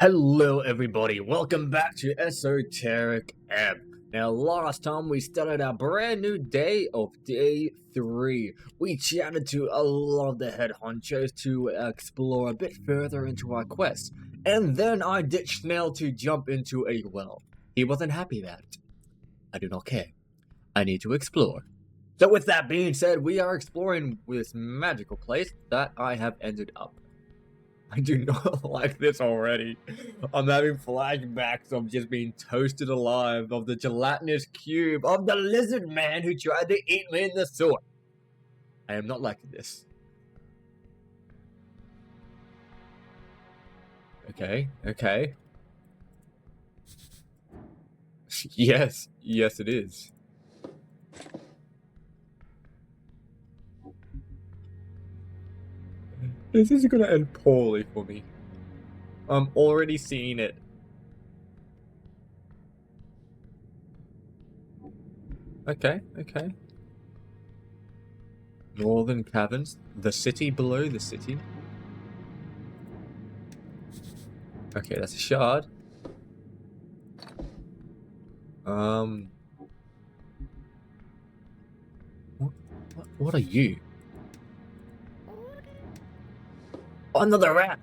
Hello everybody, welcome back to Esoteric Ebb. Now last time we started our brand new day of day 3. We chatted to a lot of the head honchos to explore a bit further into our quest. And then I ditched Snail to jump into a well. He wasn't happy about it. I do not care. I need to explore. So with that being said, we are exploring this magical place that I have ended up. I do not like this already. I'm having flashbacks of just being toasted alive, of the gelatinous cube, of the lizard man who tried to eat me in the sewer. I am not liking this. Okay. Yes it is. This is gonna end poorly for me. I'm already seeing it. Okay. Northern Caverns. The city below the city. Okay, that's a shard. What are you? Another rat!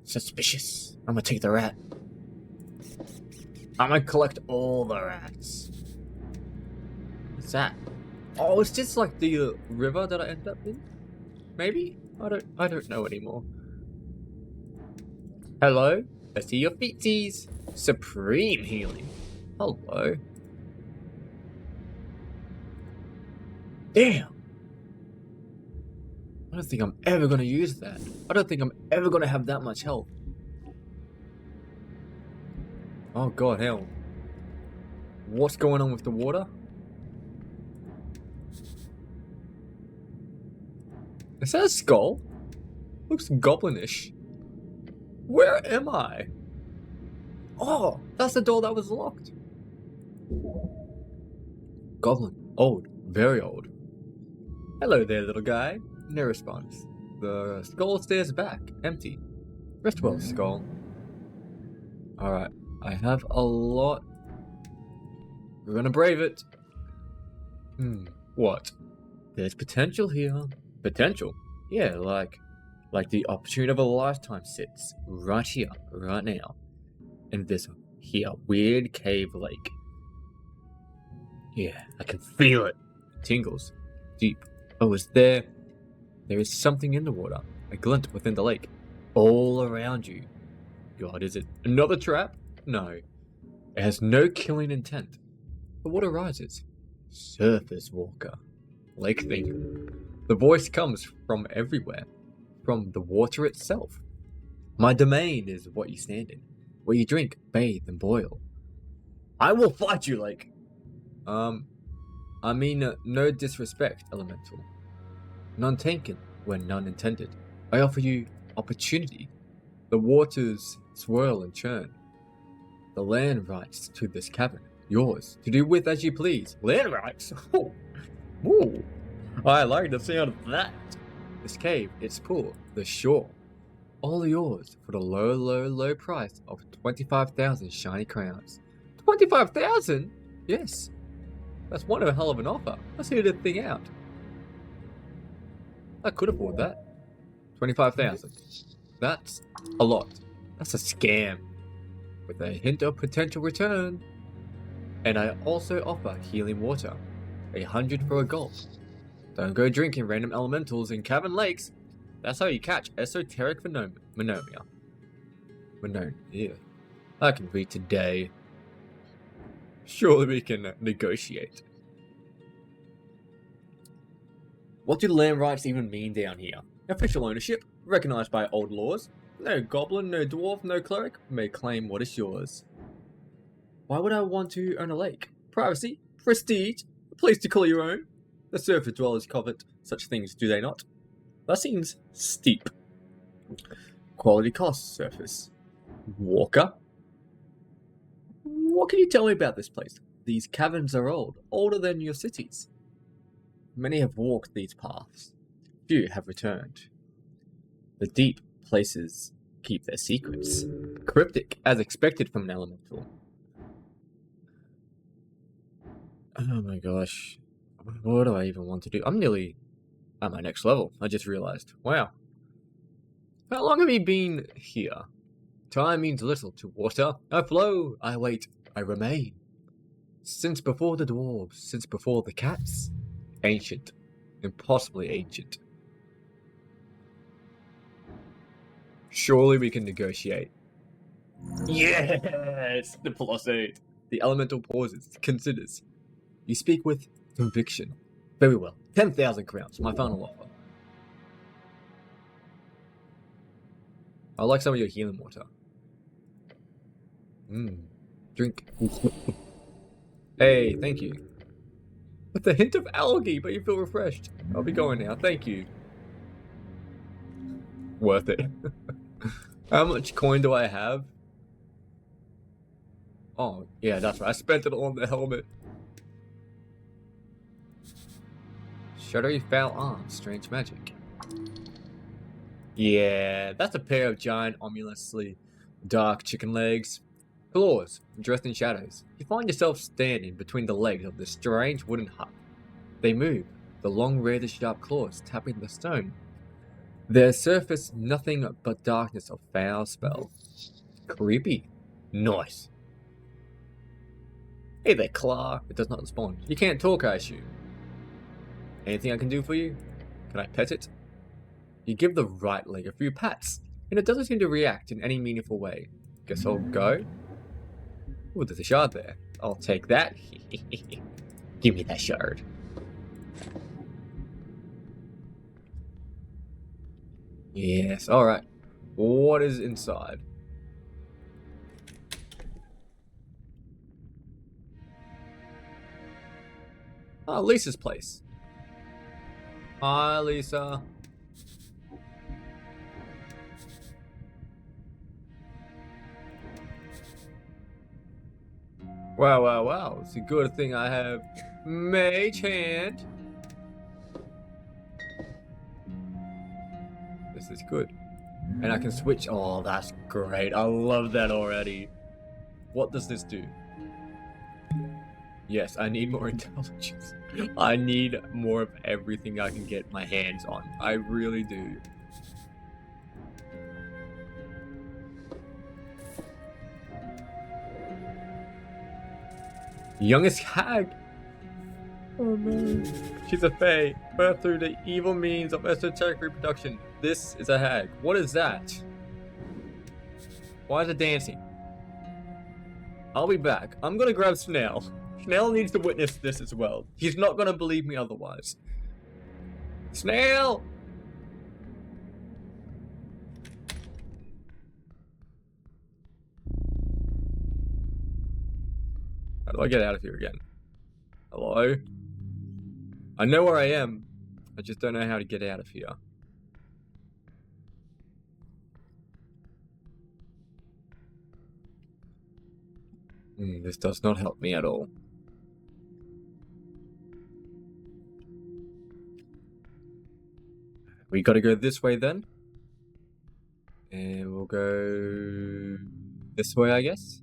Suspicious. I'm gonna take the rat. I'm gonna collect all the rats. What's that? Oh, it's just like the river that I ended up in? Maybe? I don't know anymore. Hello? I see your feetsies. Supreme healing. Hello. Damn! I don't think I'm ever gonna use that. I don't think I'm ever gonna have that much health. Oh god, hell. What's going on with the water? Is that a skull? Looks goblinish. Where am I? Oh, that's the door that was locked. Goblin. Old. Very old. Hello there, little guy. No response. The skull stares back, empty. Rest well, skull. Alright, I have a lot. We're gonna brave it. What? There's potential here. Potential? Yeah, like the opportunity of a lifetime sits right here, right now. In this here weird cave lake. Yeah, I can feel it. Tingles. Deep. Oh, is there is something in the water. A glint within the lake. All around you. God, is it another trap? No. It has no killing intent. But what arises? Surface walker. Lake thing. The voice comes from everywhere. From the water itself. My domain is what you stand in. Where you drink, bathe, and boil. I will fight you, lake. I mean, no disrespect, elemental. None taken, when none intended. I offer you opportunity. The waters swirl and churn. The land rights to this cavern, yours, to do with as you please. Land rights? Oh, ooh. I like the sound of that. This cave, its pool, the shore. All yours for the low price of 25,000 shiny crowns. 25,000? Yes. That's one hell of an offer. Let's hear the thing out. I could afford that. 25,000. That's a lot. That's a scam. With a hint of potential return. And I also offer healing water. 100 for a gulp. Don't go drinking random elementals in cavern lakes. That's how you catch esoteric phenomena. Yeah. I can read today. Surely we can negotiate. What do land rights even mean down here? Official ownership, recognized by old laws. No goblin, no dwarf, no cleric may claim what is yours. Why would I want to own a lake? Privacy, prestige, a place to call your own. The surface dwellers covet such things, do they not? That seems steep. Quality cost, surface. Walker? What can you tell me about this place? These caverns are old, older than your cities. Many have walked these paths. Few have returned. The deep places keep their secrets. Cryptic, as expected from an elemental. Oh my gosh. What do I even want to do? I'm nearly at my next level, I just realized. Wow. How long have you been here? Time means little to water. I flow, I wait, I remain. Since before the dwarves, since before the cats. Ancient. Impossibly ancient. Surely we can negotiate. Yes! The +8. The elemental pauses, considers. You speak with conviction. Very well. 10,000 crowns, my final offer. I like some of your healing water. Drink. Hey, thank you. With a hint of algae, but you feel refreshed. I'll be going now, thank you. Worth it. How much coin do I have? Oh, yeah, that's right. I spent it on the helmet. Shuddery foul arms, strange magic. Yeah, that's a pair of giant, omulously dark chicken legs. Claws, dressed in shadows. You find yourself standing between the legs of this strange wooden hut. They move, the long razor-sharp claws tapping the stone. Their surface nothing but darkness of foul spell. Creepy. Nice. Hey there, Claw. It does not respond. You can't talk, I assume. Anything I can do for you? Can I pet it? You give the right leg a few pats, and it doesn't seem to react in any meaningful way. Guess I'll go. Ooh, there's a shard there. I'll take that. Give me that shard. Yes, alright. What is inside? Oh, Lisa's place. Hi, Lisa. Wow, wow, wow. It's a good thing I have Mage Hand. This is good. And I can switch. Oh, that's great. I love that already. What does this do? Yes, I need more intelligence. I need more of everything I can get my hands on. I really do. Youngest hag. Oh no. She's a fae, birthed through the evil means of esoteric reproduction. This is a hag. What is that? Why is it dancing? I'll be back. I'm gonna grab Snail. Snail needs to witness this as well. He's not gonna believe me otherwise. Snail! How do I get out of here again? Hello? I know where I am. I just don't know how to get out of here. This does not help me at all. We gotta go this way then. And we'll go this way, I guess.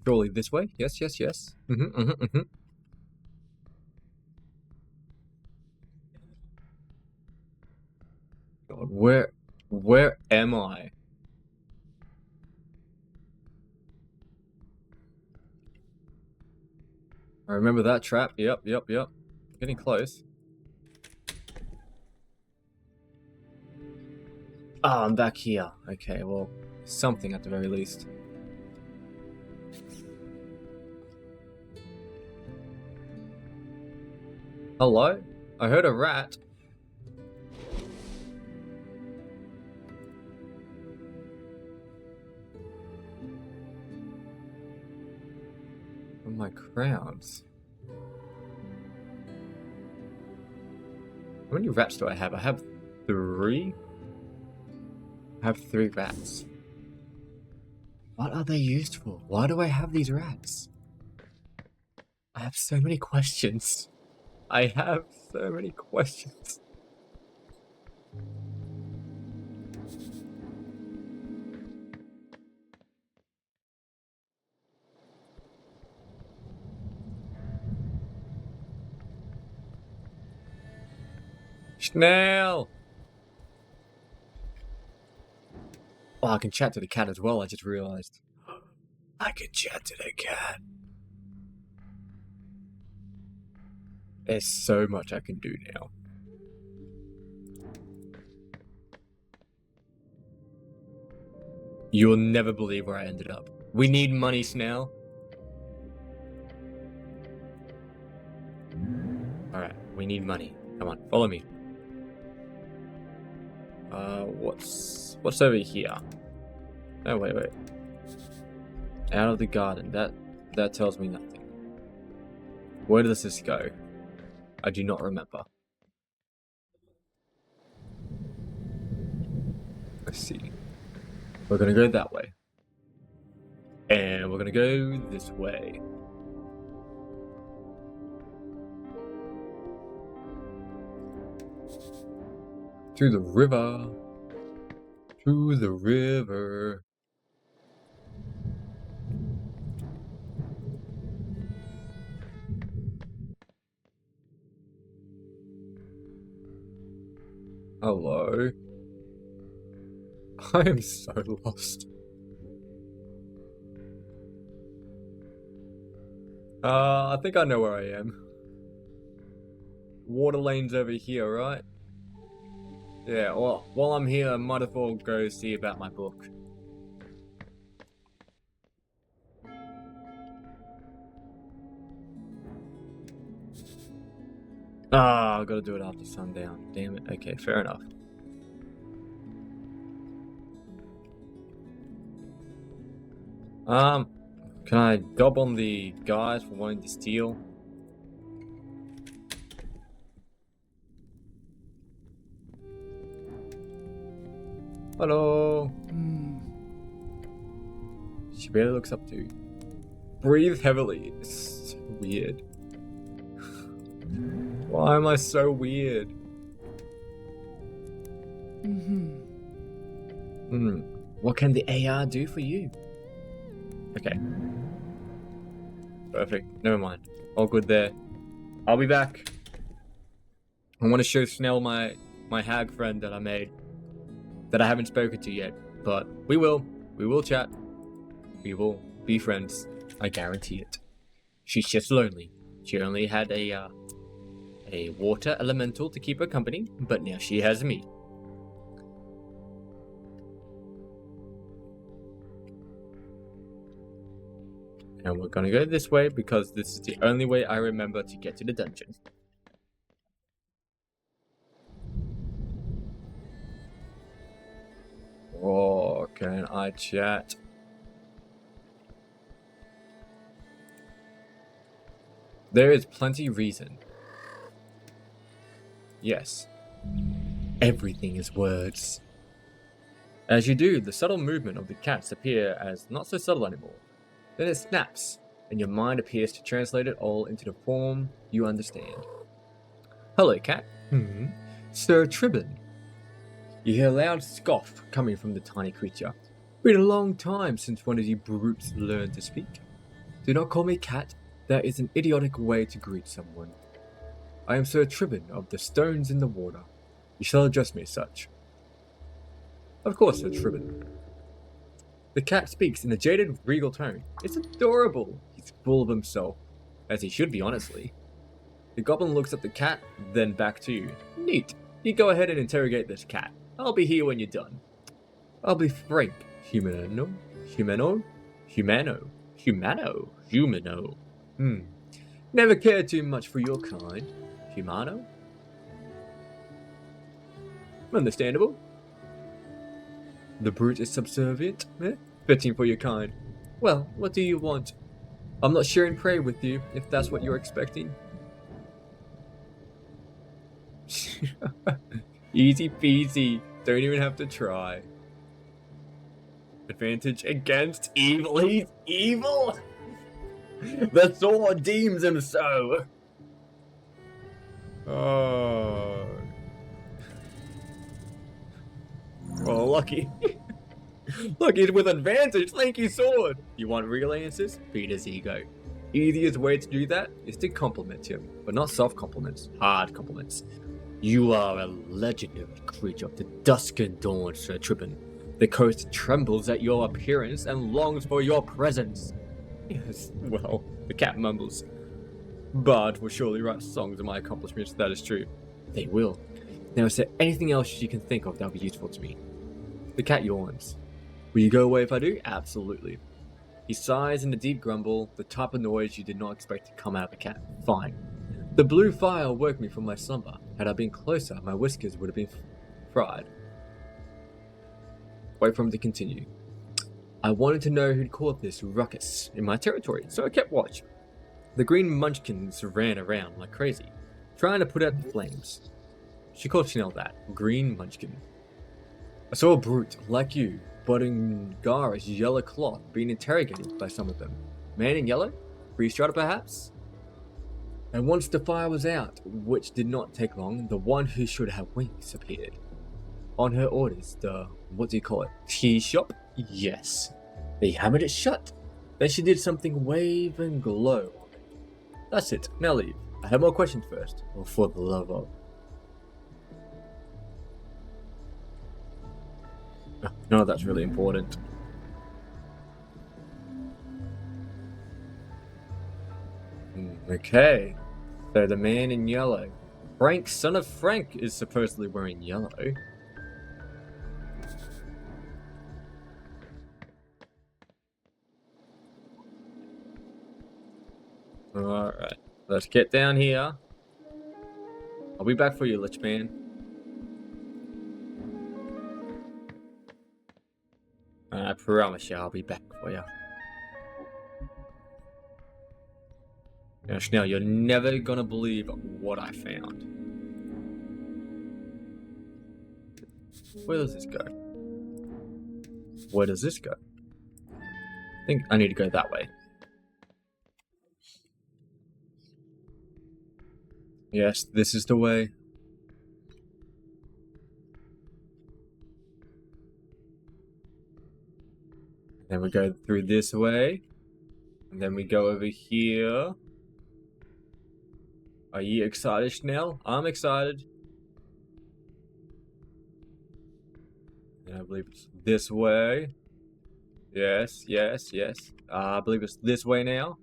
Surely this way? Yes, yes, yes. God, where am I? I remember that trap. Yep. Getting close. Ah, I'm back here. Okay, well, something at the very least. Hello? I heard a rat. Oh, my crowns. How many rats do I have? I have 3? I have 3 rats. What are they used for? Why do I have these rats? I have so many questions. I have so many questions. Schnell! Oh, I can chat to the cat as well, I just realized. I can chat to the cat. There's so much I can do now. You'll never believe where I ended up. We need money, Snell. Alright, we need money. Come on, follow me. What's over here? Oh, wait. Out of the garden. That tells me nothing. Where does this go? I do not remember. Let's see. We're gonna go that way. And we're gonna go this way. To the river. To the river. Hello. I am so lost. I think I know where I am. Water lane's over here, right? Yeah, well, while I'm here, I might as well go see about my book. I gotta do it after sundown. Damn it. Okay, fair enough. Can I gob on the guys for wanting to steal? Hello. She barely looks up to you. Breathe heavily. It's so weird. Why am I so weird? What can the AR do for you? Okay. Perfect. Never mind. All good there. I'll be back. I want to show Snell my hag friend that I made. That I haven't spoken to yet. But we will. We will chat. We will be friends. I guarantee it. She's just lonely. She only had a water elemental to keep her company, but now she has me. And we're gonna go this way because this is the only way I remember to get to the dungeon. Oh, can I chat? There is plenty reason. Yes. Everything is words. As you do, the subtle movement of the cats appear as not so subtle anymore. Then it snaps, and your mind appears to translate it all into the form you understand. Hello, cat. Sir Tribbin. You hear a loud scoff coming from the tiny creature. Been a long time since one of you brutes learned to speak. Do not call me cat. That is an idiotic way to greet someone. I am Sir Tribbin of the Stones in the Water. You shall address me as such. Of course, Sir Tribbin. The cat speaks in a jaded, regal tone. It's adorable. He's full of himself, as he should be, honestly. The goblin looks at the cat, then back to you. Neat. You go ahead and interrogate this cat. I'll be here when you're done. I'll be frank, humano. Never cared too much for your kind. Humano? Understandable. The brute is subservient, eh? Fitting for your kind. Well, what do you want? I'm not sharing prey with you, if that's what you're expecting. Easy peasy. Don't even have to try. Advantage against evil. He's evil? The sword deems him so. Oh. Oh lucky. Lucky with advantage, thank you, sword. You want real answers? Feed his ego. Easiest way to do that is to compliment him, but not soft compliments, hard compliments. You are a legendary creature of the dusk and dawn, Sir Trippin. The coast trembles at your appearance and longs for your presence. Yes, well, the cat mumbles. Bard will surely write songs of my accomplishments, that is true. They will. Now, is there anything else you can think of that will be useful to me? The cat yawns. Will you go away if I do? Absolutely. He sighs in a deep grumble, the type of noise you did not expect to come out of a cat. Fine. The blue fire woke me from my slumber. Had I been closer, my whiskers would have been fried. Wait for him to continue. I wanted to know who'd caused this ruckus in my territory, so I kept watch. The green munchkins ran around like crazy, trying to put out the flames. She called Chanel that, green munchkin. I saw a brute, like you, but in Gara's yellow cloth, being interrogated by some of them. Man in yellow? Freestrider perhaps? And once the fire was out, which did not take long, the one who should have wings appeared. On her orders, the, what do you call it, tea shop? Yes. They hammered it shut. Then she did something wave and glow. That's it, now leave. I have more questions first, or for the love of. No, that's really important. Okay. So the man in yellow. Frank, son of Frank, is supposedly wearing yellow. Alright. Let's get down here. I'll be back for you, Lich Man. I promise you I'll be back for you. Now, Chanel, you're never gonna believe what I found. Where does this go? Where does this go? I think I need to go that way. Yes, this is the way. Then we go through this way. And then we go over here. Are you excited, Chanel? I'm excited. And I believe it's this way. Yes, yes, yes. I believe it's this way now.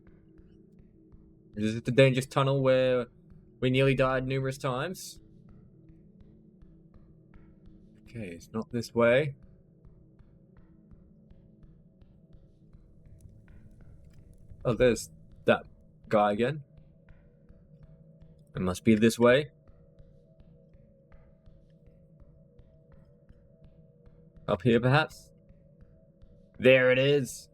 Is it the dangerous tunnel where we nearly died numerous times? Okay, it's not this way. Oh, there's that guy again. It must be this way. Up here, perhaps? There it is.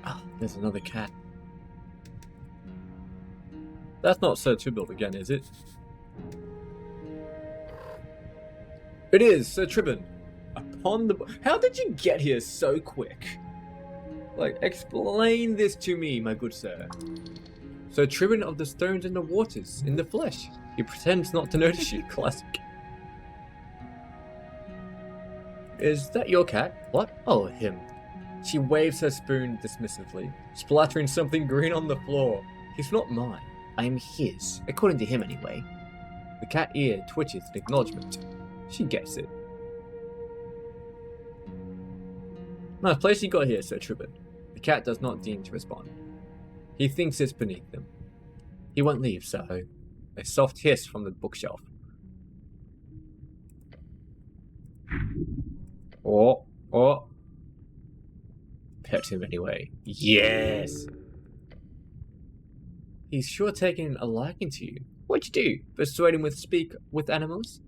Ah, there's another cat. That's not Sir Tybalt again, is it? It is, Sir Tribbin. Upon the... How did you get here so quick? Like, explain this to me, my good sir. Sir Tribbin of the stones and the waters, in the flesh. He pretends not to notice you, classic. Is that your cat? What? Oh, him. She waves her spoon dismissively, splattering something green on the floor. He's not mine. I am his, according to him anyway. The cat ear twitches in acknowledgement. She gets it. Nice place you got here, Sir Tribbin. The cat does not deign to respond. He thinks it's beneath him. He won't leave, so... A soft hiss from the bookshelf. Oh. Pet him anyway. Yes! He's sure taken a liking to you. What'd you do? Persuade him with speak with animals?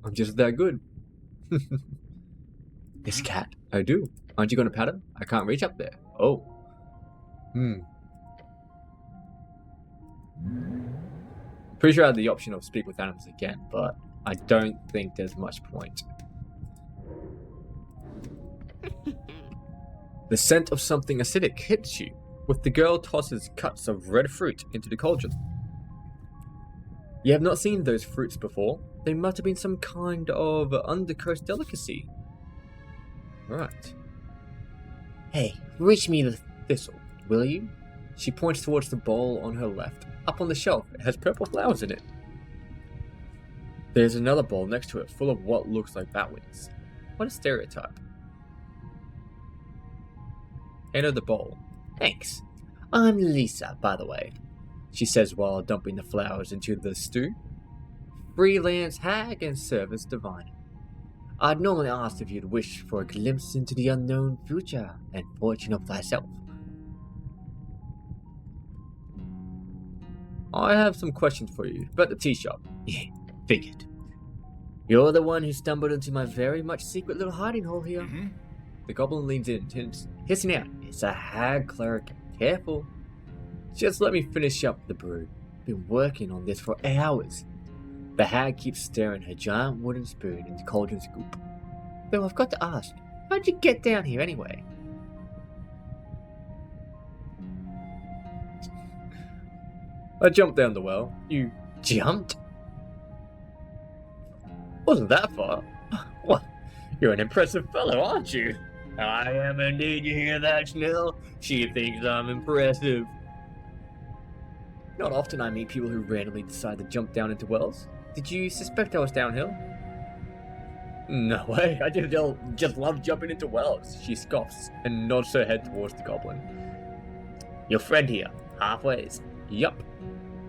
I'm just that good. This cat. I do. Aren't you gonna pat him? I can't reach up there. Oh. Pretty sure I had the option of speak with animals again, but I don't think there's much point. The scent of something acidic hits you, with the girl tosses cuts of red fruit into the cauldron. You have not seen those fruits before. They must have been some kind of undercoast delicacy. Right. Hey, reach me the thistle, will you? She points towards the bowl on her left. Up on the shelf, it has purple flowers in it. There's another bowl next to it full of what looks like bat wings. What a stereotype. Hand her the bowl. Thanks. I'm Lisa, by the way, she says while dumping the flowers into the stew. Freelance hag and service divine. I'd normally ask if you'd wish for a glimpse into the unknown future and fortune of thyself. I have some questions for you about the tea shop. Yeah, figured. You're the one who stumbled into my very much secret little hiding hole here. Mm-hmm. The goblin leans in, hissing out, "It's a hag, cleric. Careful. Just let me finish up the brew. Been working on this for hours." The hag keeps stirring her giant wooden spoon into cauldron scoop. Though I've got to ask, how'd you get down here anyway? I jumped down the well. You jumped? Wasn't that far. What? You're an impressive fellow, aren't you? I am indeed. You hear that, Schnell? She thinks I'm impressive. Not often I meet people who randomly decide to jump down into wells. Did you suspect I was downhill? No way, I just love jumping into wells. She scoffs and nods her head towards the goblin. Your friend here, halfways. Yup.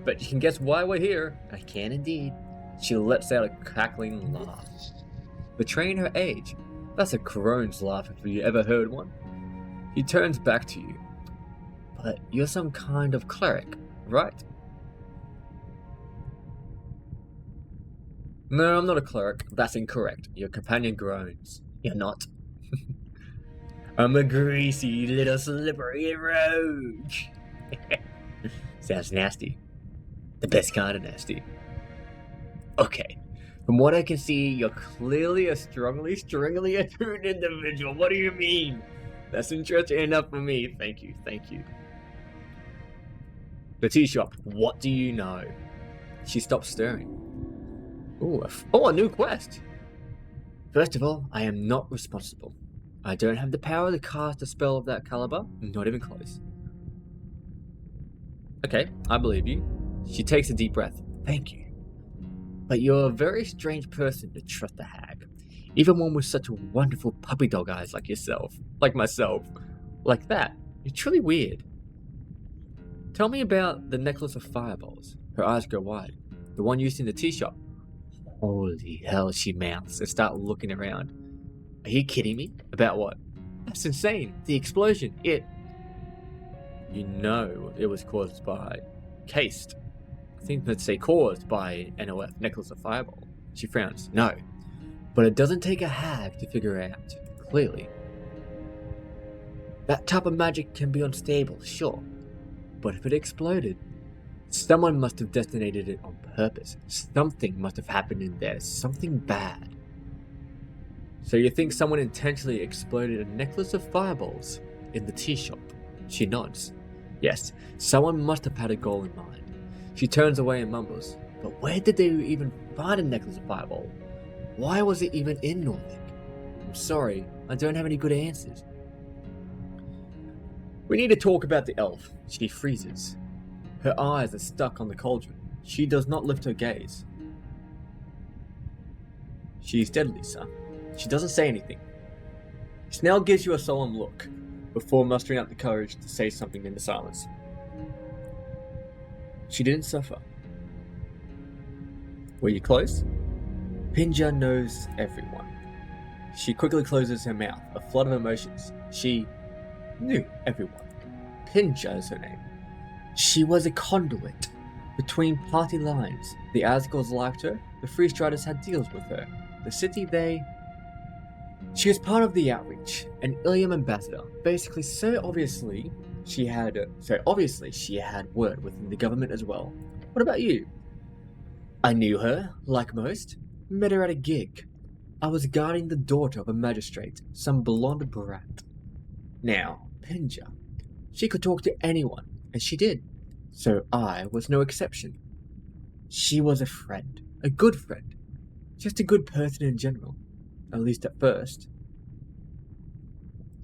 But you can guess why we're here. I can indeed. She lets out a cackling laugh. Betraying her age. That's a crone's laugh if you ever heard one. He turns back to you. But you're some kind of cleric, right? No, I'm not a cleric. That's incorrect. Your companion groans. You're not. I'm a greasy little slippery rogue. Sounds nasty. The best kind of nasty. Okay. From what I can see, you're clearly a strongly attuned individual. What do you mean? That's interesting enough for me. Thank you. The tea shop. What do you know? She stops stirring. A new quest. First of all, I am not responsible. I don't have the power to cast a spell of that caliber. Not even close. Okay, I believe you. She takes a deep breath. Thank you. But you're a very strange person to trust a hag. Even one with such wonderful puppy dog eyes like yourself. Like myself. Like that. You're truly weird. Tell me about the necklace of fireballs. Her eyes go wide. The one used in the tea shop. Holy hell, she mouths and starts looking around. Are you kidding me? About what? That's insane. The explosion. You know it was caused by... Cased. I think let's say caused by NOF, Necklace of Fireball. She frowns. No. But it doesn't take a hag to figure it out. Clearly. That type of magic can be unstable, sure. But if it exploded, someone must have detonated it on purpose. Something must have happened in there. Something bad. So you think someone intentionally exploded a necklace of fireballs in the tea shop? She nods. Yes, someone must have had a goal in mind. She turns away and mumbles, but where did they even find a necklace of fireball? Why was it even in Nordic? I'm sorry, I don't have any good answers. We need to talk about the elf. She freezes. Her eyes are stuck on the cauldron. She does not lift her gaze. She's dead, Lisa. She doesn't say anything. Snell gives you a solemn look, before mustering up the courage to say something in the silence. She didn't suffer. Were you close? Pinja knows everyone. She quickly closes her mouth, a flood of emotions. She knew everyone. Pinja is her name. She was a conduit between party lines. The Asgulls liked her, the Freestriders had deals with her. The city, She was part of the outreach, an Ilium ambassador. Basically, so obviously she had word within the government as well. What about you? I knew her, like most. Met her at a gig. I was guarding the daughter of a magistrate, some blonde brat. Now, Pinja. She could talk to anyone, and she did. So I was no exception. She was a friend. A good friend. Just a good person in general. At least at first.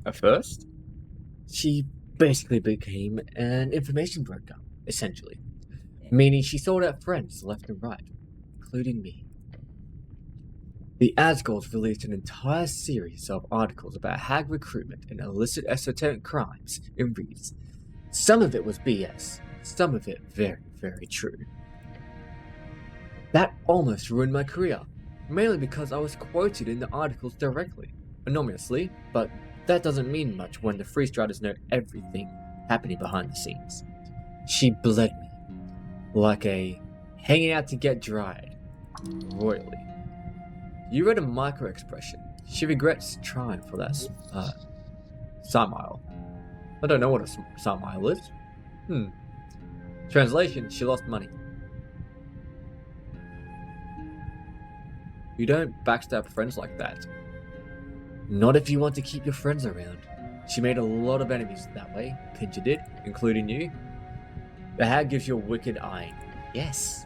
At first? She basically became an information broker, essentially. Meaning she sold out friends left and right, including me. The Asgulls released an entire series of articles about hag recruitment and illicit esoteric crimes in Reeds. Some of it was BS, some of it very, very true. That almost ruined my career, mainly because I was quoted in the articles directly, anonymously, but that doesn't mean much when the Free Striders know everything happening behind the scenes. She bled me, like a hanging out to get dried, royally. You read a micro-expression. She regrets trying for that, Samile. I don't know what a Samile is. Translation, she lost money. You don't backstab friends like that. Not if you want to keep your friends around. She made a lot of enemies that way, Pinja did, including you. The hag gives you a wicked eye. Yes.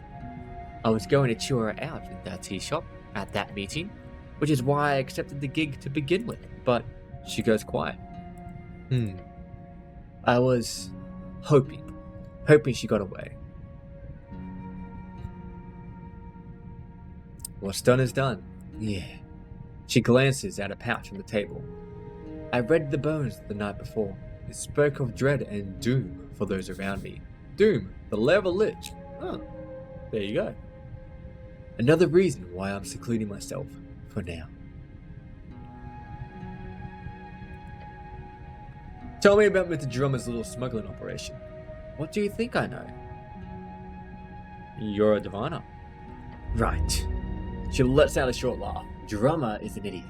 I was going to chew her out in that tea shop at that meeting, which is why I accepted the gig to begin with, but she goes quiet. I was hoping she got away. What's done is done. Yeah. She glances at a pouch on the table. I read the bones the night before. It spoke of dread and doom for those around me. Doom, the level lich. Oh, there you go. Another reason why I'm secluding myself for now. Tell me about Mr. Drummer's little smuggling operation. What do you think I know? You're a diviner. Right. She lets out a short laugh. Drummer is an idiot.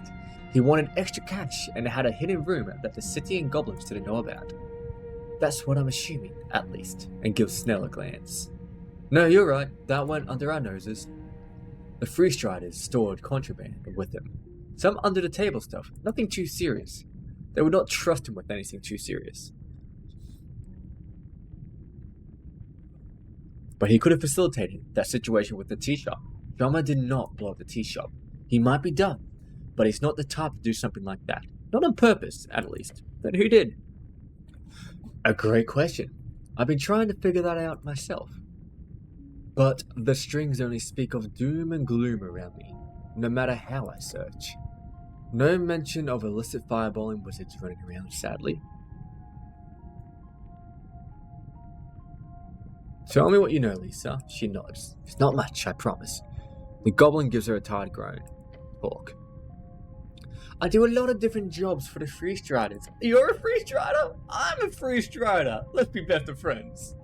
He wanted extra cash and had a hidden room that the city and goblins didn't know about. That's what I'm assuming, at least, and gives Snell a glance. No, you're right. That went under our noses. The Free Striders stored contraband with him. Some under-the-table stuff, nothing too serious. They would not trust him with anything too serious. But he could have facilitated that situation with the tea shop. Drummer did not blow up the tea shop. He might be dumb, but he's not the type to do something like that. Not on purpose, at least. Then who did? A great question. I've been trying to figure that out myself. But the strings only speak of doom and gloom around me, no matter how I search. No mention of illicit fireballing wizards running around, sadly. Tell me what you know, Lisa. She nods. It's not much, I promise. The goblin gives her a tired groan. Talk. I do a lot of different jobs for the Free Striders. You're a Free Strider? I'm a Free Strider. Let's be best of friends.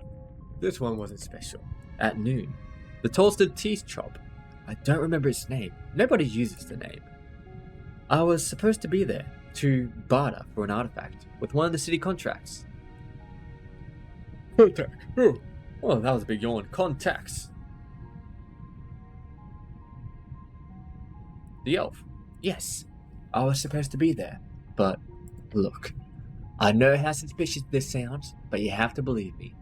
This one wasn't special. At noon, the Tolstead Tea Shop. I don't remember its name. Nobody uses the name. I was supposed to be there to barter for an artifact with one of the city contracts. Contact. Oh, that was a big yawn. Contacts. The elf. Yes, I was supposed to be there. But look, I know how suspicious this sounds, but you have to believe me.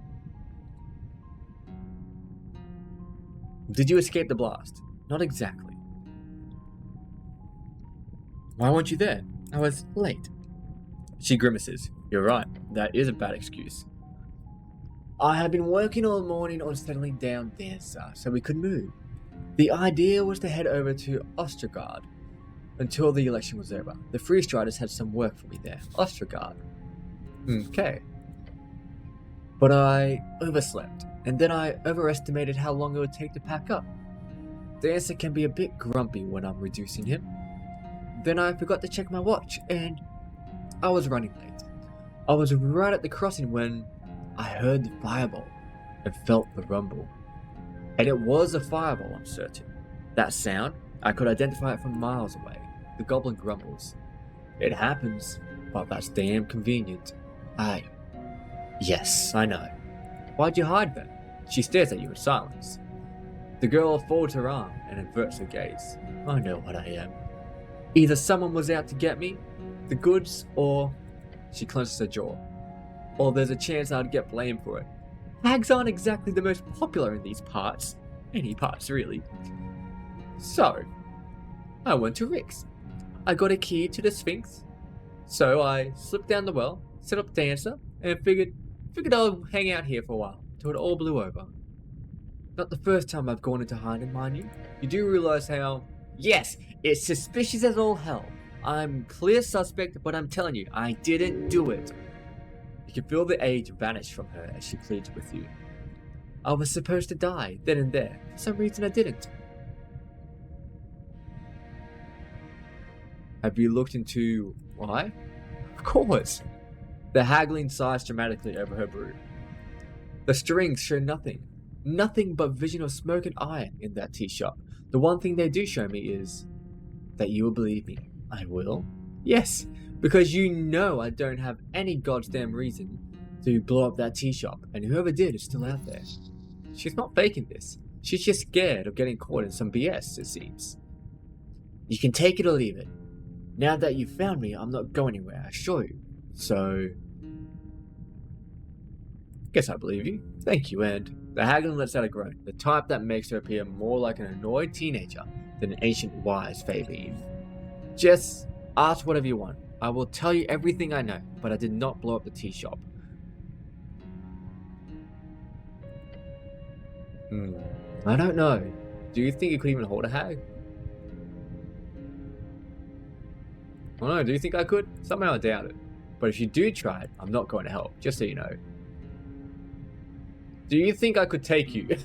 Did you escape the blast? Not exactly. Why weren't you there? I was late. She grimaces. You're right, that is a bad excuse. I had been working all morning on settling down there, sir, so we could move. The idea was to head over to Ostergard until the election was over. The Free Striders had some work for me there. Ostergard. Okay. But I overslept, and then I overestimated how long it would take to pack up. The answer can be a bit grumpy when I'm reducing him. Then I forgot to check my watch, and I was running late. I was right at the crossing when I heard the fireball and felt the rumble. And it was a fireball, I'm certain. That sound, I could identify it from miles away. The goblin grumbles. It happens, but that's damn convenient. Yes, I know. Why'd you hide then? She stares at you in silence. The girl folds her arm and averts her gaze. I know what I am. Either someone was out to get me, the goods, or She clenches her jaw. Or there's a chance I'd get blamed for it. Hags aren't exactly the most popular in these parts. Any parts, really. So, I went to Rick's. I got a key to the Sphinx. So I slipped down the well, set up Dancer, and figured I'll hang out here for a while, till it all blew over. Not the first time I've gone into hiding, mind you. You do realize how... Yes, it's suspicious as all hell. I'm clear suspect, but I'm telling you, I didn't do it. You can feel the age vanish from her as she pleads with you. I was supposed to die, then and there. For some reason I didn't. Have you looked into why? Of course. The haggling sighs dramatically over her brew. The strings show nothing. Nothing but vision of smoke and iron in that tea shop. The one thing they do show me is that you will believe me. I will? Yes, because you know I don't have any goddamn reason to blow up that tea shop, and whoever did is still out there. She's not faking this. She's just scared of getting caught in some BS, it seems. You can take it or leave it. Now that you've found me, I'm not going anywhere, I assure you. So... guess I believe you. Thank you, and... The haggling lets out a groan, the type that makes her appear more like an annoyed teenager than an ancient wise fey being. Just ask whatever you want. I will tell you everything I know, but I did not blow up the tea shop. I don't know. Do you think you could even hold a hag? I don't know, do you think I could? Somehow I doubt it. But if you do try it, I'm not going to help, just so you know. Do you think I could take you?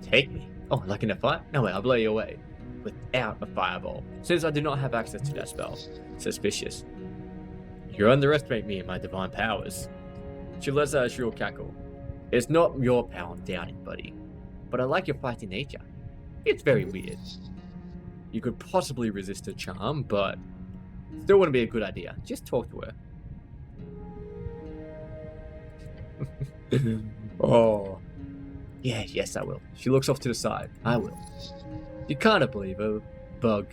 Take me? Oh, like in a fight? No way, I'll blow you away. Without a fireball. Since I do not have access to that spell. Suspicious. You underestimate me and my divine powers. She lets out a shrill cackle. It's not your power I'm doubting, buddy. But I like your fighting nature. It's very weird. You could possibly resist her charm, but... still wouldn't be a good idea. Just talk to her. Oh. Yeah, yes, I will. She looks off to the side. I will. You kind of believe her. Bug.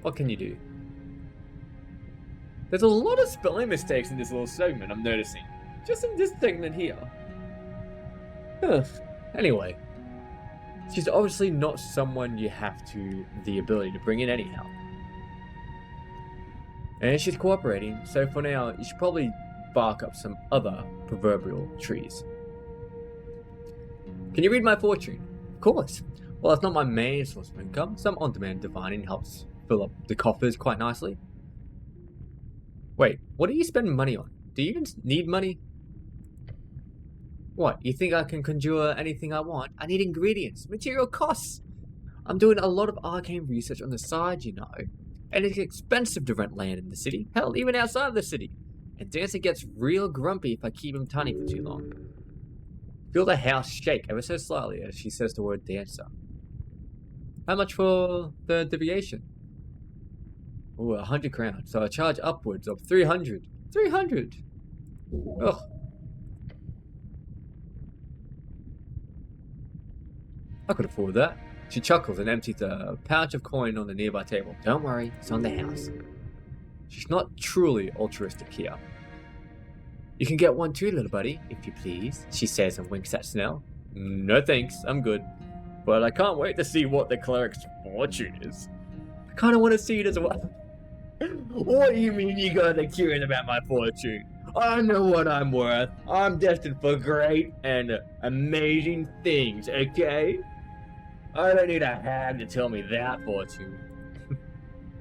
What can you do? There's a lot of spelling mistakes in this little segment, I'm noticing. Just in this segment here. Anyway. She's obviously not someone you have the ability to bring in anyhow. And she's cooperating, so for now, you should probably bark up some other proverbial trees. Can you read my fortune? Of course. Well, it's not my main source of income. Some on-demand divining helps fill up the coffers quite nicely. Wait, what do you spend money on? Do you even need money? What, you think I can conjure anything I want? I need ingredients, material costs. I'm doing a lot of arcane research on the side, you know. And it's expensive to rent land in the city. Hell, even outside of the city. And Dancer gets real grumpy if I keep him tiny for too long. Feel the house shake ever so slightly as she says the word Dancer. How much for the deviation? Oh, 100 crowns. So I charge upwards of 300. 300! Ugh. I could afford that. She chuckles and empties a pouch of coin on the nearby table. Don't worry, it's on the house. She's not truly altruistic here. You can get one too, little buddy, if you please, she says and winks at Snell. No thanks, I'm good. But I can't wait to see what the cleric's fortune is. I kind of want to see it as well. What do you mean you got a curious about my fortune? I know what I'm worth. I'm destined for great and amazing things, okay? I don't need a hag to tell me that fortune.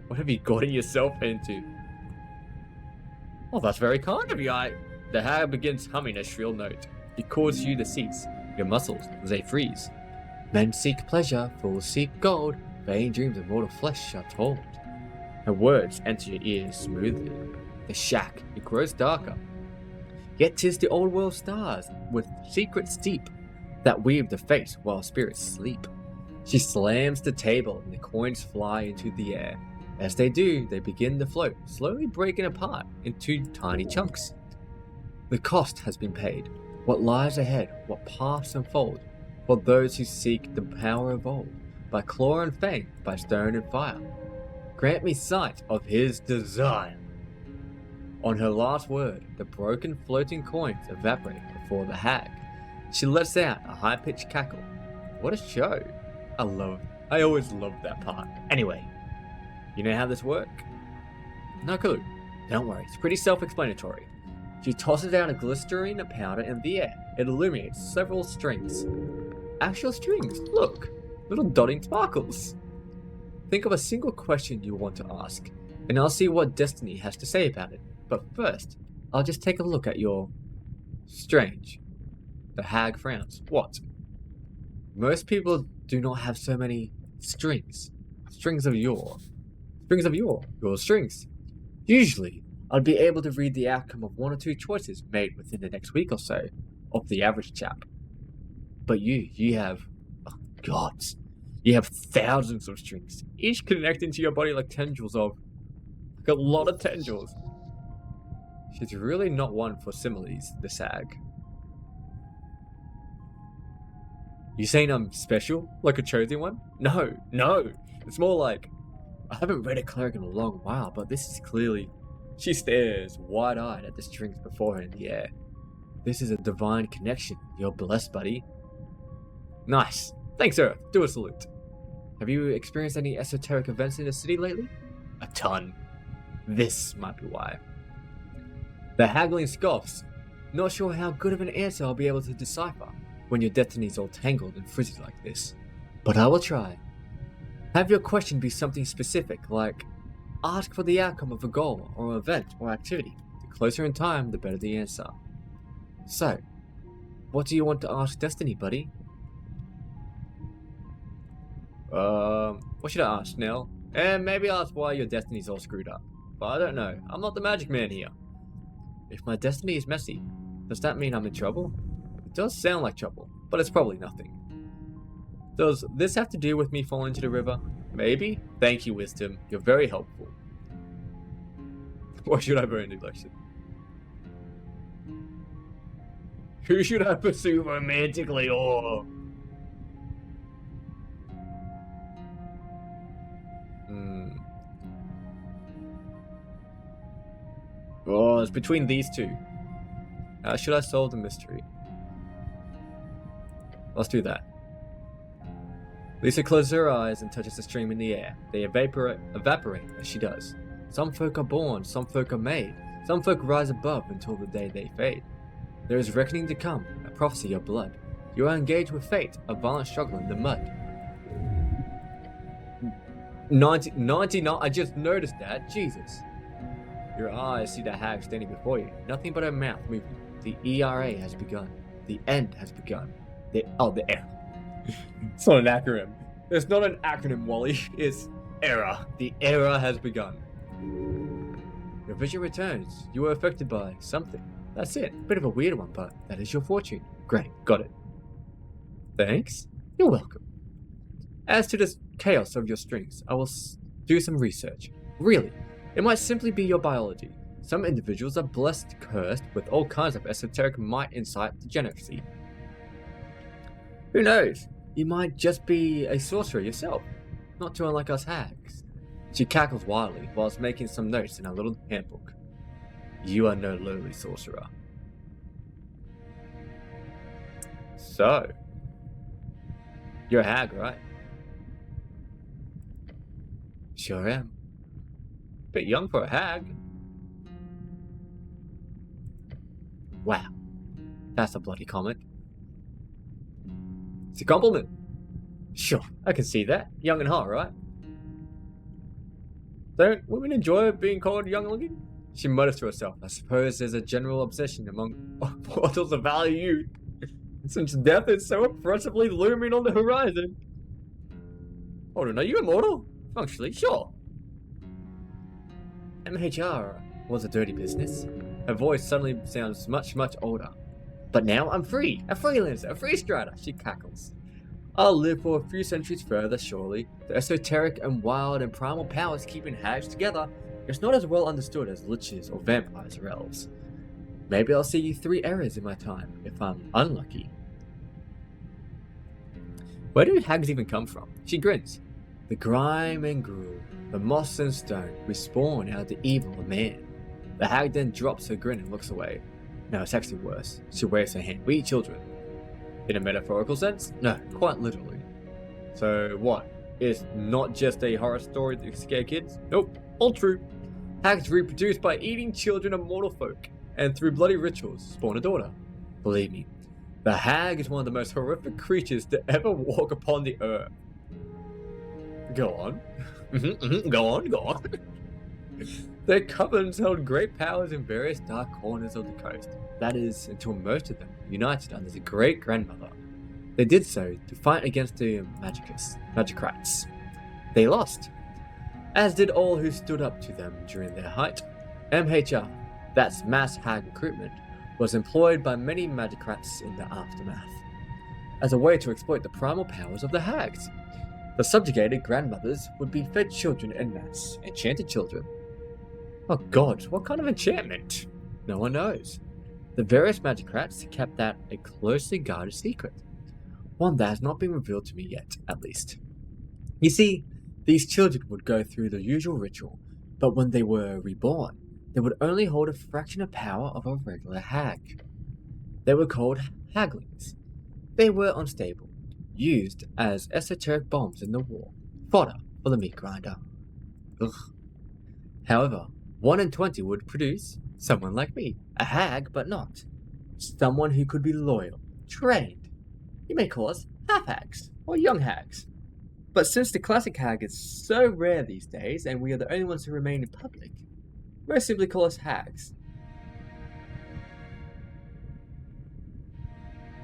What have you gotten yourself into? Well, that's very kind of you. The hag begins humming a shrill note. It causes you to cease. Your muscles, they freeze. Men seek pleasure, fools seek gold. Vain dreams of mortal flesh are told. Her words enter your ears smoothly. The shack, it grows darker. Yet 'tis the old world stars, with secrets deep, that weave the face while spirits sleep. She slams the table and the coins fly into the air. As they do, they begin to float, slowly breaking apart into tiny chunks. The cost has been paid. What lies ahead, what paths unfold, for those who seek the power of old, by claw and fang, by stone and fire. grant me sight of his desire. On her last word, the broken floating coins evaporate before the hag. She lets out a high-pitched cackle. What a show. I always loved that part. Anyway, you know how this works? No clue. Don't worry, it's pretty self-explanatory. She tosses out a glycerine powder in the air. It illuminates several strings. Actual strings, look! Little dotting sparkles. Think of a single question you want to ask, and I'll see what Destiny has to say about it. But first, I'll just take a look at your... Strange. The hag frowns. What? Most people do not have so many strings. Strings of your strings. Usually, I'd be able to read the outcome of one or two choices made within the next week or so of the average chap. But you have... Oh, gods. You have thousands of strings, each connecting to your body like tendrils of... Like a lot of tendrils. She's really not one for similes, this hag. You saying I'm special? Like a chosen one? No. It's more like... I haven't read a cleric in a long while, but this is clearly... She stares wide-eyed at the strings before her in the air. This is a divine connection. You're blessed, buddy. Nice. Thanks, Earth. Do a salute. Have you experienced any esoteric events in the city lately? A ton. This might be why. The haggling scoffs. Not sure how good of an answer I'll be able to decipher when your destiny's all tangled and frizzy like this. But I will try. Have your question be something specific, like ask for the outcome of a goal or event or activity. The closer in time, the better the answer. So, what do you want to ask Destiny, buddy? What should I ask, Nell? And maybe ask why your destiny's all screwed up. But I don't know. I'm not the magic man here. If my destiny is messy, does that mean I'm in trouble? It does sound like trouble, but it's probably nothing. Does this have to do with me falling into the river? Maybe? Thank you, Wisdom. You're very helpful. Why should I burn neglection? Who should I pursue romantically or... Oh, it's between these two. Should I solve the mystery? Let's do that. Lisa closes her eyes and touches the stream in the air. They evaporate as she does. Some folk are born, some folk are made. Some folk rise above until the day they fade. There is reckoning to come, a prophecy of blood. You are engaged with fate, a violent struggle in the mud. 99, I just noticed that, Jesus. Your eyes see the hag standing before you, nothing but her mouth moving. The ERA has begun. The end has begun. The era. It's not an acronym. It's not an acronym, Wally. It's era. The era has begun. Your vision returns. You were affected by something. That's it. Bit of a weird one, but that is your fortune. Great. Got it. Thanks. You're welcome. As to this chaos of your strings, I will do some research. Really. It might simply be your biology. Some individuals are blessed, cursed with all kinds of esoteric might, insight, degeneracy. Who knows? You might just be a sorcerer yourself, not too unlike us hags. She cackles wildly whilst making some notes in her little handbook. You are no lowly sorcerer. So, you're a hag, right? Sure am. Bit young for a hag. Wow. That's a bloody comment. It's a compliment. Sure, I can see that. Young and hot, right? Don't women enjoy being called young looking? She mutters to herself. I suppose there's a general obsession among mortals to value youth, since death is so oppressively looming on the horizon. Hold on, are you immortal? Functionally, sure. MHR was a dirty business. Her voice suddenly sounds much, much older. But now I'm free, a freelancer, a free strider, she cackles. I'll live for a few centuries further, surely. The esoteric and wild and primal powers keeping hags together is not as well understood as liches or vampires or elves. Maybe I'll see 3 errors in my time, if I'm unlucky. Where do hags even come from? She grins. The grime and gruel, the moss and stone, respawn out of the evil of man. The hag then drops her grin and looks away. No, it's actually worse. She waves her hand. We eat children. In a metaphorical sense? No, quite literally. So what? It's not just a horror story to scare kids? Nope, all true. Hags reproduce by eating children of mortal folk, and through bloody rituals spawn a daughter. Believe me, the hag is one of the most horrific creatures to ever walk upon the earth. Go on. Go on. Their covens held great powers in various dark corners of the coast. That is, until most of them united under the great-grandmother. They did so to fight against the magicrats. They lost, as did all who stood up to them during their height. MHR, that's mass hag recruitment, was employed by many magicrats in the aftermath, as a way to exploit the primal powers of the hags. The subjugated grandmothers would be fed children en masse, enchanted children. Oh god, what kind of enchantment? No one knows. The various magicrats kept that a closely guarded secret. One that has not been revealed to me yet, at least. You see, these children would go through the usual ritual, but when they were reborn, they would only hold a fraction of power of a regular hag. They were called haglings. They were unstable, used as esoteric bombs in the war, fodder for the meat grinder. Ugh. However, 1 in 20 would produce someone like me, a hag but not. Someone who could be loyal, trained. You may call us half-hags, or young hags. But since the classic hag is so rare these days, and we are the only ones who remain in public, most simply call us hags.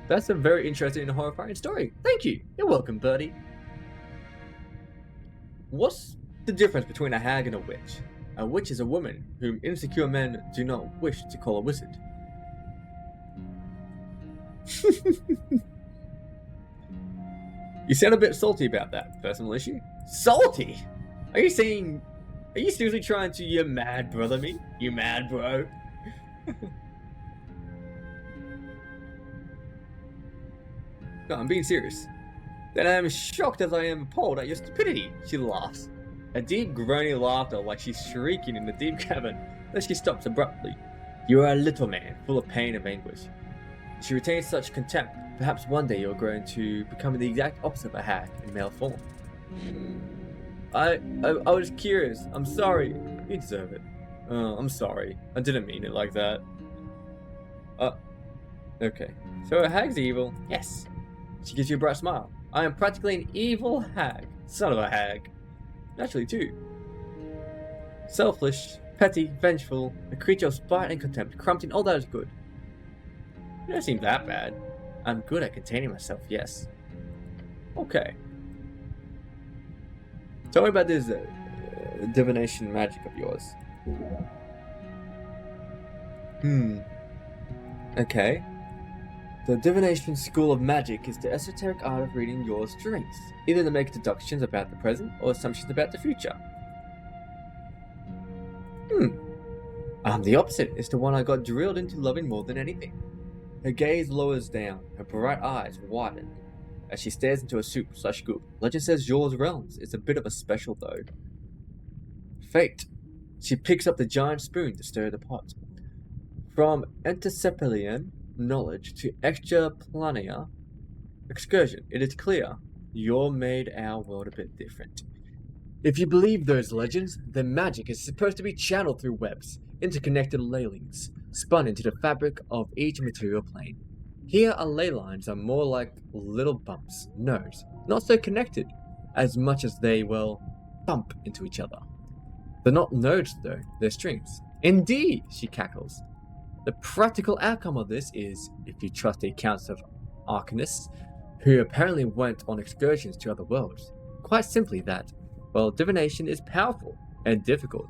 That's a very interesting and horrifying story. Thank you. You're welcome, Birdie. What's the difference between a hag and a witch? A witch is a woman whom insecure men do not wish to call a wizard. You sound a bit salty about that, personal issue. Salty? Are you seriously trying to, you mad brother me? You mad bro? No, I'm being serious. Then I am shocked as I am appalled at your stupidity, she laughs. A deep groaning laughter like she's shrieking in the deep cavern. Then she stops abruptly. You are a little man, full of pain and anguish. She retains such contempt. Perhaps one day you're going to become the exact opposite of a hag in male form. I was curious. I'm sorry. You deserve it. I'm sorry. I didn't mean it like that. Okay. So a hag's evil? Yes. She gives you a bright smile. I am practically an evil hag. Son of a hag. Naturally too. Selfish, petty, vengeful, a creature of spite and contempt, corrupting all that is good. You don't seem that bad. I'm good at containing myself, yes. Okay. Tell me about this divination magic of yours. Okay. The divination school of magic is the esoteric art of reading your dreams, either to make deductions about the present or assumptions about the future. I'm the opposite. It's the one I got drilled into loving more than anything. Her gaze lowers down, her bright eyes widen, as she stares into a soup/goop. Legend says yours realms is a bit of a special though. Fate. She picks up the giant spoon to stir the pot. From Entersepalian knowledge to extraplanar excursion, it is clear you made our world a bit different. If you believe those legends, then magic is supposed to be channeled through webs, interconnected ley links, spun into the fabric of each material plane. Here our ley lines are more like little bumps, nodes, not so connected, as much as they, well, bump into each other. They're not nodes though, they're strings. Indeed, she cackles. The practical outcome of this is, if you trust the accounts of arcanists, who apparently went on excursions to other worlds, quite simply that, well, divination is powerful and difficult.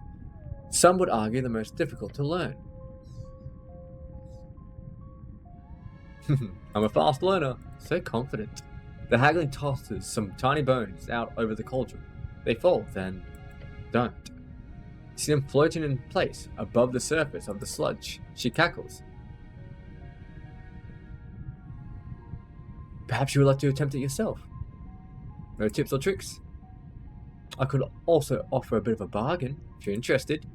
Some would argue the most difficult to learn. I'm a fast learner, so confident. The haggling tosses some tiny bones out over the cauldron. They fall, then don't. You see them floating in place above the surface of the sludge. She cackles. Perhaps you would like to attempt it yourself. No tips or tricks? I could also offer a bit of a bargain, if you're interested.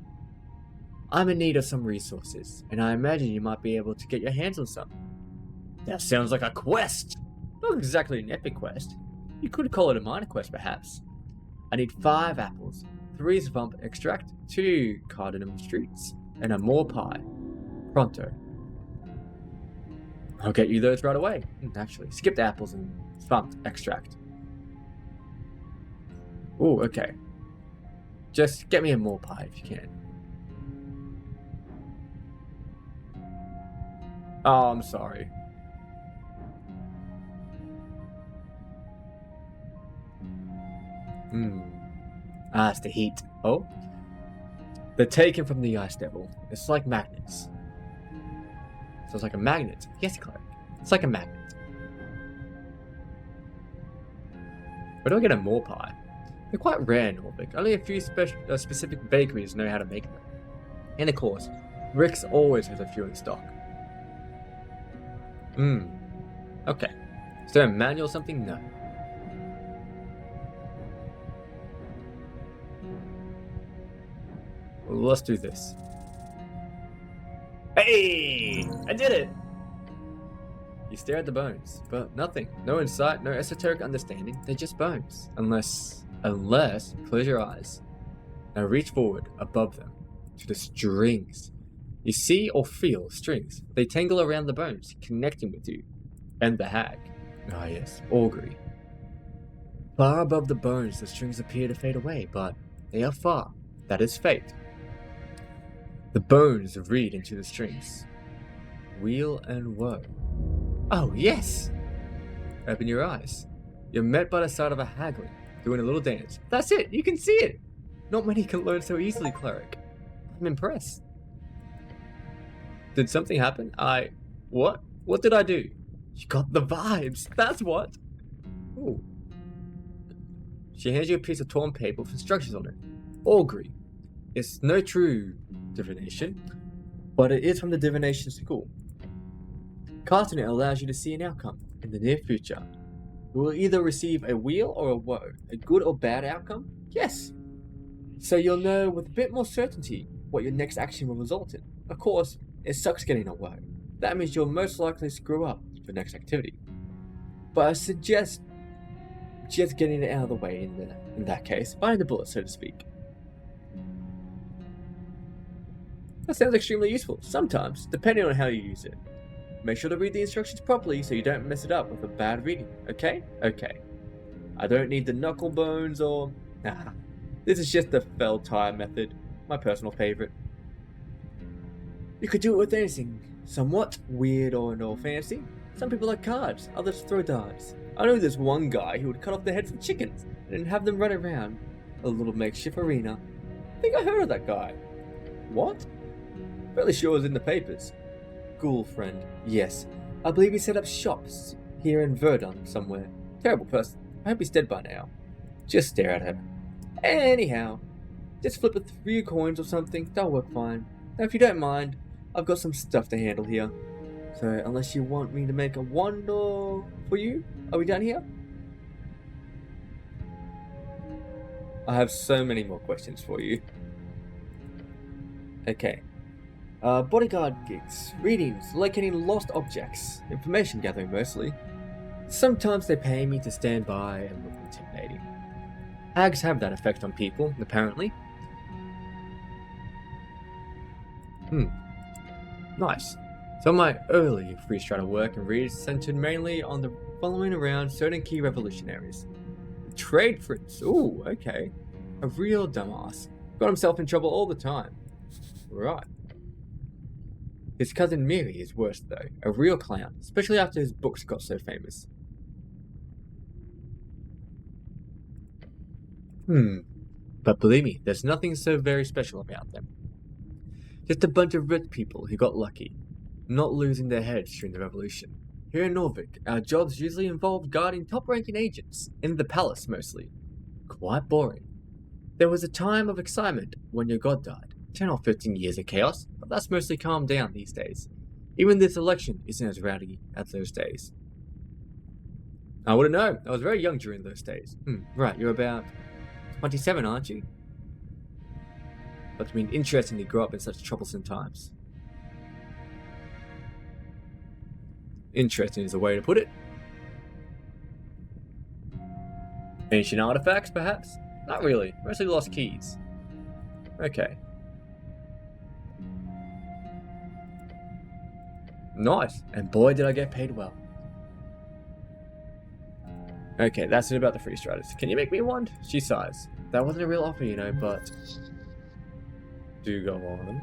I'm in need of some resources, and I imagine you might be able to get your hands on some. That sounds like a quest! Not exactly an epic quest. You could call it a minor quest, perhaps. I need 5 apples, 3 swamp extract, 2 cardamom shoots, and a more pie. Pronto. I'll get you those right away. Actually, skip the apples and swamp extract. Ooh, okay. Just get me a more pie if you can. Oh, I'm sorry. It's the heat. Oh? They're taken from the ice devil. It's like magnets. So it's like a magnet. Yes, cleric. It's like a magnet. Where do I get a more pie? They're quite rare in Norfolk. Only a few specific bakeries know how to make them. And of course, Rick's always has a few in stock. Okay. Is there a manual or something? No. Well, let's do this. Hey! I did it! You stare at the bones, but nothing. No insight, no esoteric understanding. They're just bones. Unless, close your eyes. Now reach forward above them to the strings. You see or feel strings. They tangle around the bones, connecting with you. And the hag. Ah yes, augury. Far above the bones, the strings appear to fade away, but they are far. That is fate. The bones read into the strings. Weal and woe. Oh, yes! Open your eyes. You're met by the sight of a hagling, doing a little dance. That's it, you can see it! Not many can learn so easily, cleric. I'm impressed. Did something happen? What? What did I do? You got the vibes, that's what! Ooh. She hands you a piece of torn paper with instructions on it. Augury. It's no true divination, but it is from the divination school. Casting it allows you to see an outcome in the near future. You will either receive a weal or a woe, a good or bad outcome? Yes! So you'll know with a bit more certainty what your next action will result in. Of course, it sucks getting a woe. That means you'll most likely screw up your next activity. But I suggest just getting it out of the way in that case, biting the bullet, so to speak. That sounds extremely useful, sometimes, depending on how you use it. Make sure to read the instructions properly so you don't mess it up with a bad reading, okay? Okay. I don't need the knuckle bones or... Nah. This is just the fell tire method, my personal favorite. You could do it with anything, somewhat weird or no fancy. Some people like cards, others throw darts. I know this one guy who would cut off the heads of chickens and have them run around a little makeshift arena. I think I heard of that guy. What? Fairly sure it was in the papers. Ghoul friend, yes. I believe he set up shops here in Verdun somewhere. Terrible person. I hope he's dead by now. Just stare at him. Anyhow, just flip a few coins or something, that'll work fine. Now if you don't mind, I've got some stuff to handle here. So unless you want me to make a wand or for you, are we done here? I have so many more questions for you. Okay. Bodyguard gigs, readings, locating lost objects, information gathering mostly. Sometimes they pay me to stand by and look intimidating. Hags have that effect on people, apparently. Nice. So my early freestrider work and reads centered mainly on the following around certain key revolutionaries. Trade Fritz, ooh, okay. A real dumbass. Got himself in trouble all the time. Right. His cousin Miri is worse though, a real clown, especially after his books got so famous. But believe me, there's nothing so very special about them. Just a bunch of rich people who got lucky, not losing their heads during the revolution. Here in Norvik, our jobs usually involve guarding top-ranking agents, in the palace mostly. Quite boring. There was a time of excitement when your god died. 10 or 15 years of chaos, but that's mostly calmed down these days. Even this election isn't as rowdy as those days. I wouldn't know, I was very young during those days. Right, you're about 27, aren't you? But been interesting to grow up in such troublesome times. Interesting is the way to put it. Ancient artifacts, perhaps? Not really. Mostly lost keys. Okay. Nice. And boy, did I get paid well. Okay, that's it about the free striders. Can you make me one? She sighs. That wasn't a real offer, you know, but... Do go on.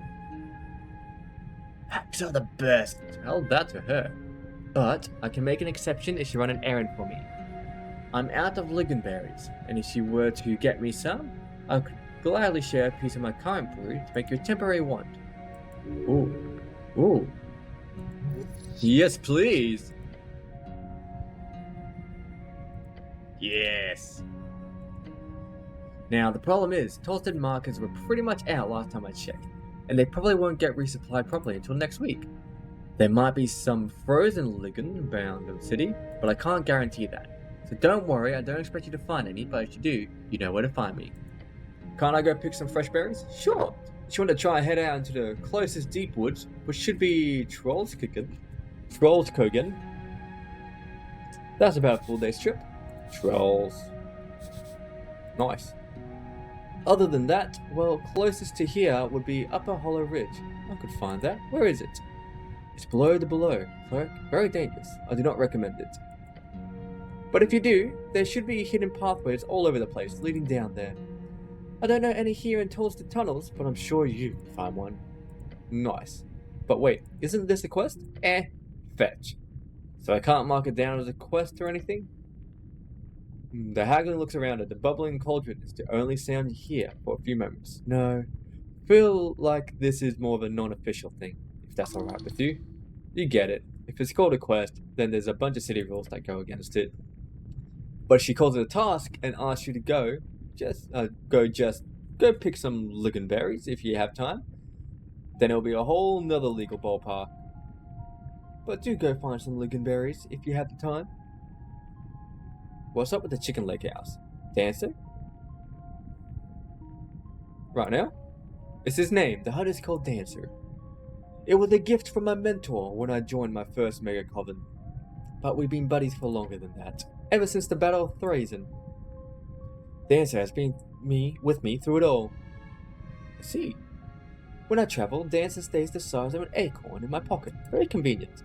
Hacks are the best. Tell that to her. But I can make an exception if she run an errand for me. I'm out of lingonberries, and if she were to get me some, I could gladly share a piece of my current brew to make your temporary wand. Ooh. Ooh. Yes, please. Yes. Now, the problem is, toasted markers were pretty much out last time I checked, and they probably won't get resupplied properly until next week. There might be some frozen ligand around the city, but I can't guarantee that. So don't worry, I don't expect you to find any, but if you do, you know where to find me. Can't I go pick some fresh berries? Sure. If you want to try and head out into the closest deep woods, which should be Trollskogen. That's about a full day's trip. Trolls. Nice. Other than that, well, closest to here would be Upper Hollow Ridge. I could find that. Where is it? It's below the below, cleric. Very dangerous. I do not recommend it. But if you do, there should be hidden pathways all over the place leading down there. I don't know any here in Toasted Tunnels, but I'm sure you can find one. Nice. But wait, isn't this a quest? Fetch. So I can't mark it down as a quest or anything? The haggling looks around at the bubbling cauldron is the only sound you hear for a few moments. No, feel like this is more of a non-official thing, if that's alright with you. You get it. If it's called a quest, then there's a bunch of city rules that go against it. But if she calls it a task and asks you to go pick some lingonberries if you have time, then it'll be a whole nother legal ballpark. But do go find some lingonberries if you have the time. What's up with the chicken leg house? Dancer? Right now? It's his name. The hut is called Dancer. It was a gift from my mentor when I joined my first mega coven. But we've been buddies for longer than that. Ever since the Battle of Thrazen. Dancer has been with me through it all. I see. When I travel, Dancer stays the size of an acorn in my pocket. Very convenient.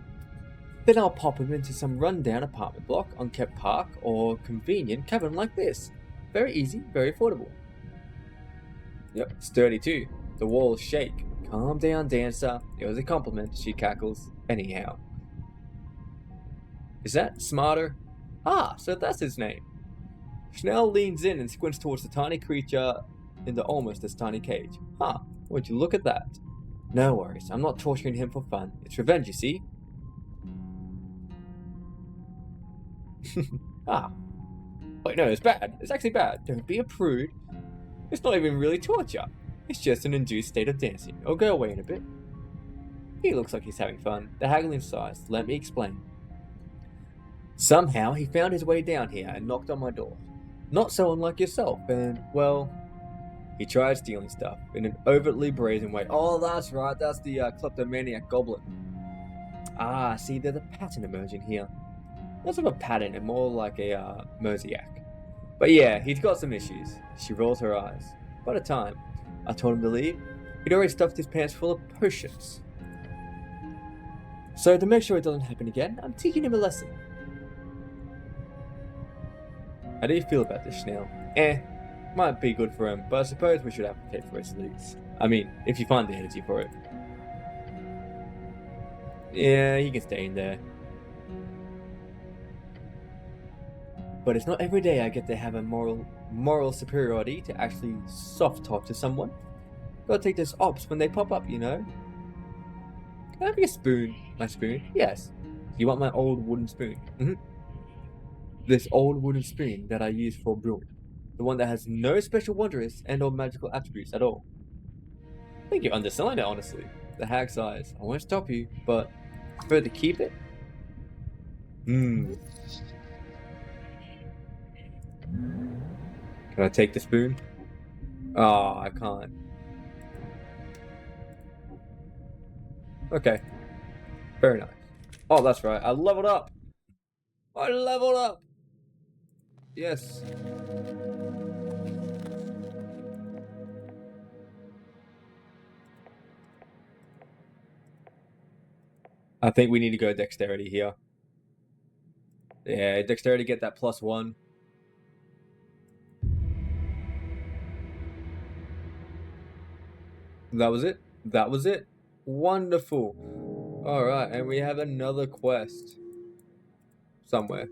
Then I'll pop him into some rundown apartment block, unkept park, or convenient cabin like this. Very easy, very affordable. Yep, sturdy too. The walls shake. Calm down, Dancer. It was a compliment, she cackles. Anyhow. Is that smarter? Ah, so that's his name. Schnell leans in and squints towards the tiny creature in the almost as tiny cage. Huh, would you look at that? No worries, I'm not torturing him for fun. It's revenge, you see. Ah. Wait, no, it's bad. It's actually bad. Don't be a prude. It's not even really torture. It's just an induced state of dancing. I'll go away in a bit. He looks like he's having fun. The haggling sighs. Let me explain. Somehow he found his way down here and knocked on my door. Not so unlike yourself, and, well, he tried stealing stuff in an overtly brazen way. Oh, that's right, that's the kleptomaniac goblin. Ah, see, there's a pattern emerging here. Less of a pattern and more like a mosaic. But yeah, he's got some issues. She rolls her eyes. By the time I told him to leave, he'd already stuffed his pants full of potions. So to make sure it doesn't happen again, I'm teaching him a lesson. How do you feel about this, Schnell? Might be good for him, but I suppose we should advocate for his release. I mean, if you find the energy for it. Yeah, he can stay in there. But it's not every day I get to have a moral superiority to actually soft talk to someone. Gotta take those ops when they pop up, you know? Can I have your spoon? My spoon? Yes. You want my old wooden spoon? Mm-hmm. This old wooden spoon that I use for brewing. The one that has no special wondrous and or magical attributes at all. I think you're underselling it, honestly. The hag sighs. I won't stop you, but prefer to keep it? Can I take the spoon? Oh, I can't. Okay. Very nice. Oh, that's right. I leveled up. I leveled up. Yes. I think we need to go dexterity here. Yeah, dexterity, get that +1. That was it. That was it. Wonderful. Alright, and we have another quest. Somewhere.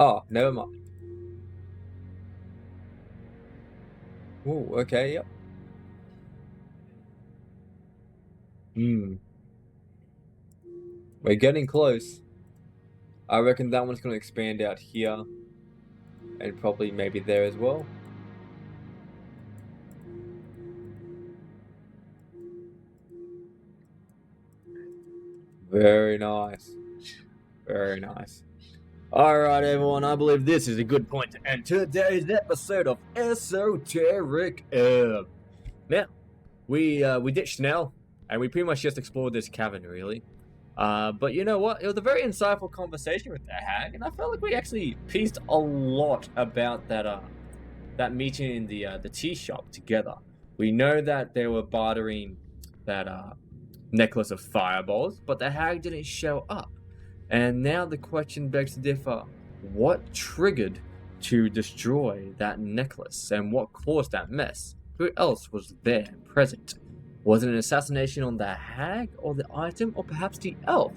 Oh, never mind. Oh, okay, yep. We're getting close. I reckon that one's going to expand out here. And probably maybe there as well. Very nice. Very nice. Alright, everyone, I believe this is a good point to end today's episode of Esoteric Ebb. Now, we ditched Snell, and we pretty much just explored this cavern, really. But you know what? It was a very insightful conversation with the hag, and I felt like we actually pieced a lot about that meeting in the tea shop together. We know that they were bartering that necklace of fireballs, but the hag didn't show up. And now the question begs to differ: what triggered to destroy that necklace, and what caused that mess? Who else was there present? Was it an assassination on the hag, or the item, or perhaps the elf,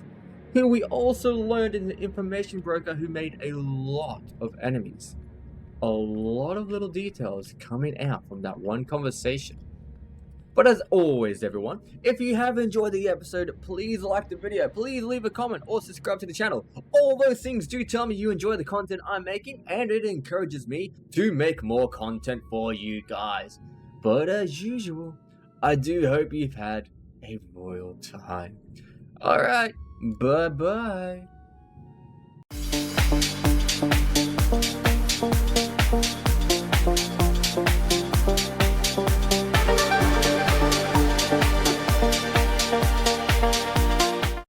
who we also learned is an information broker who made a lot of enemies? A lot of little details coming out from that one conversation. But as always, everyone, if you have enjoyed the episode, please like the video, please leave a comment or subscribe to the channel. All those things do tell me you enjoy the content I'm making, and it encourages me to make more content for you guys. But as usual, I do hope you've had a royal time. Alright, bye-bye.